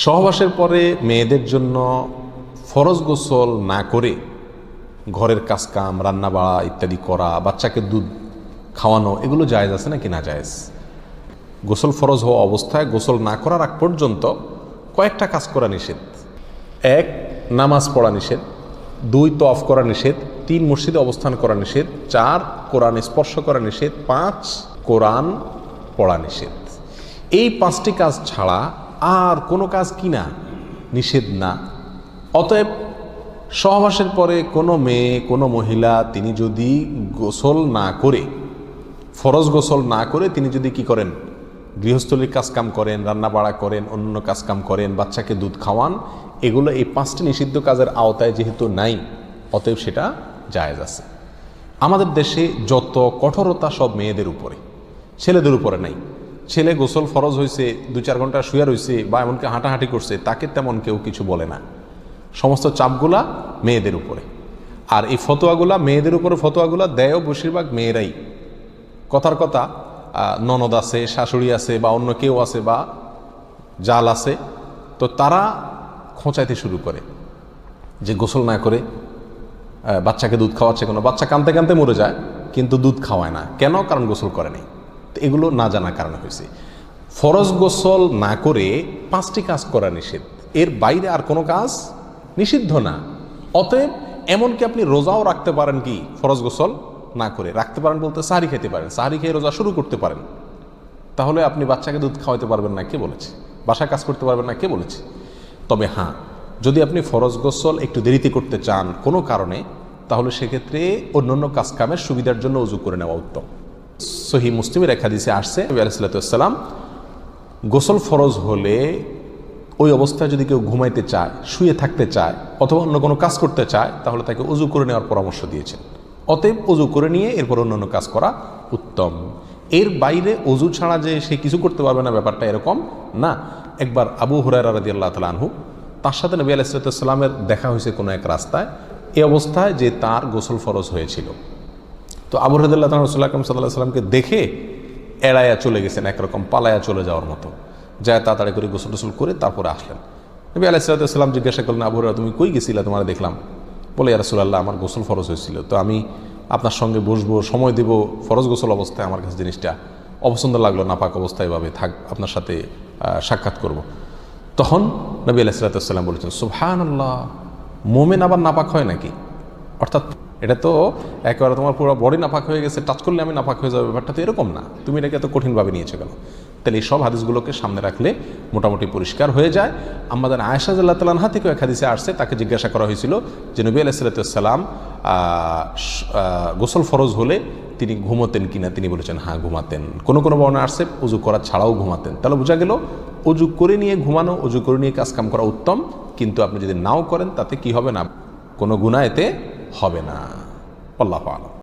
সহবাসের পরে মেয়েদের জন্য ফরজ গোসল না করে ঘরের কাজকাম রান্না বাড়া ইত্যাদি করা, বাচ্চাকে দুধ খাওয়ানো, এগুলো জায়েজ আছে নাকি না জায়েজ? গোসল ফরজ হওয়া অবস্থায় গোসল না করার আগ পর্যন্ত কয়েকটা কাজ করা নিষেধ। 1, নামাজ পড়া নিষেধ। 2, তওয়াফ করা নিষেধ। 3, মসজিদে অবস্থান করা নিষেধ। 4, কোরআন স্পর্শ করা নিষেধ। 5, কোরআন পড়া নিষেধ। এই 5টি কাজ ছাড়া আর কোনো কাজ কিনা নিষেধ না। অতএব সহবাসের পরে কোনো মেয়ে, কোনো মহিলা তিনি যদি গোসল না করে, ফরজ গোসল না করে তিনি যদি কি করেন, গৃহস্থলীর কাজকাম করেন, রান্না বাড়া করেন, অন্য কাজকাম করেন, বাচ্চাকে দুধ খাওয়ান, এগুলো এই 5টি নিষিদ্ধ কাজের আওতায় যেহেতু নাই, অতএব সেটা জায়েজ আছে। আমাদের দেশে যত কঠোরতা সব মেয়েদের উপরে, ছেলেদের উপরে নাই। ছেলে গোসল ফরজ হয়েছে, 2-4 ঘন্টা শুয়ে রয়েছে বা এমনকি হাঁটাহাঁটি করছে, তাকে তেমন কেউ কিছু বলে না। সমস্ত চাপগুলা মেয়েদের উপরে। আর এই ফতোয়াগুলা মেয়েদের উপরে, ফতোয়াগুলা দেয়ও বেশিরভাগ মেয়েরাই। কথার কথা, ননদ আছে, শাশুড়ি আছে বা অন্য কেউ আছে বা জাল আছে, তো তারা খোঁচাইতে শুরু করে যে গোসল না করে বাচ্চাকে দুধ খাওয়াচ্ছে। কোনো বাচ্চা কাঁদতে কাঁদতে মরে যায় কিন্তু দুধ খাওয়ায় না, কেন? কারণ গোসল করে নাই। তো এগুলো না জানার কারণে হয়েছে। ফরজ গোসল না করে 5টি কাজ করা নিষেধ, এর বাইরে আর কোনো কাজ নিষিদ্ধ না। অতএব এমনকি আপনি রোজাও রাখতে পারেন, কি ফরজ গোসল না করে রাখতে পারেন বলতে সাহারি খেতে পারেন, সাহারি খেয়ে রোজা শুরু করতে পারেন। তাহলে আপনি বাচ্চাকে দুধ খাওয়াতে পারবেন না, কে বলেছে? বাসায় কাজ করতে পারবেন না, কে বলেছে? তবে হ্যাঁ, যদি আপনি ফরজ গোসল একটু দেরিতে করতে চান কোনো কারণে, তাহলে সেক্ষেত্রে অন্যান্য কাজকামের সুবিধার জন্য ওযু করে নেওয়া উত্তম। সহিহ মুসলিমের এক হাদিসে আসছে, নবী আলাইহিস সালাতু ওয়াস সালাম গোসল ফরজ হলে ওই অবস্থায় যদি কেউ ঘুমাইতে চায়, শুয়ে থাকতে চায় অথবা অন্য কোনো কাজ করতে চায়, তাহলে তাকে ওযু করে নেওয়ার পরামর্শ দিয়েছেন। অতএব ওযু করে নিয়ে এরপর অন্যান্য কাজ করা উত্তম। এর বাইরে ওযু ছাড়া যে সে কিছু করতে পারবে না, ব্যাপারটা এরকম না। একবার আবু হুরায়রা রাদিয়াল্লাহু তাআলা আনহু, তার সাথে নবী আলাইহিস সালাতু ওয়াস সালামের দেখা হয়েছে কোনো এক রাস্তায়, এই অবস্থায় যে তার গোসল ফরজ হয়েছিল। তো আবু হুরায়রা রাদিয়াল্লাহু তাআলা রাসূলুল্লাহ সাল্লাল্লাহু আলাইহি ওয়াসাল্লামকে দেখে এড়াইয়া চলে গেছেন, একরকম পালায়া চলে যাওয়ার মতো, যায় তাড়াতাড়ি করে গোসল টোসল করে তারপরে আসলেন। নবী আলাইহিস সালাতু ওয়াস সালাম জিজ্ঞাসা করলেন, আবু হুরায়রা তুমি কই গেছিলা, তোমার দেখলাম? বলে, ইয়া রাসূলুল্লাহ, আমার গোসল ফরজ হয়েছিল, তো আমি আপনার সঙ্গে বসবো, সময় দেব, ফরজ গোসল অবস্থায় আমার কাছে জিনিসটা অপছন্দ লাগলো, নাপাক অবস্থায় এভাবে থাক, আপনার সাথে সাক্ষাৎ করব। তখন নবী আলাইহিস সালাতু ওয়াস সালাম বলেছেন, সুবহানাল্লাহ, মোমেন আবার নাপাক হয় নাকি? অর্থাৎ এটা তো একেবারে তোমার পুরো বডি নাপাক হয়ে গেছে, টাচ করলে আমি নাপাক হয়ে যাবে, ব্যাপারটা তো এরকম না, তুমি এটাকে এত কঠিনভাবে নিয়েছো কেন? তাহলে এই সব হাদিসগুলোকে সামনে রাখলে মোটামুটি পরিষ্কার হয়ে যায়। আমাদের আয়েশা রাদিয়াল্লাহু তাআলা আনহা থেকে এক হাদিসে আসছে, তাকে জিজ্ঞাসা করা হয়েছিল যে নবী আলাইহিস সালাতু ওয়াস সালাম গোসল ফরজ হলে তিনি ঘুমাতেন কিনা? তিনি বলেছেন হ্যাঁ ঘুমাতেন। কোনো কোনো বর্ণনা আসছে ওযু করা ছাড়াও ঘুমাতেন। তাহলে বোঝা গেল ওযু করে নিয়ে ঘুমানো, ওযু করে নিয়ে কাজকাম করা উত্তম, কিন্তু আপনি যদি নাও করেন তাতে কি হবে না, কোনো গুনাহ এতে হবে না। আল্লাহু আ'লাম।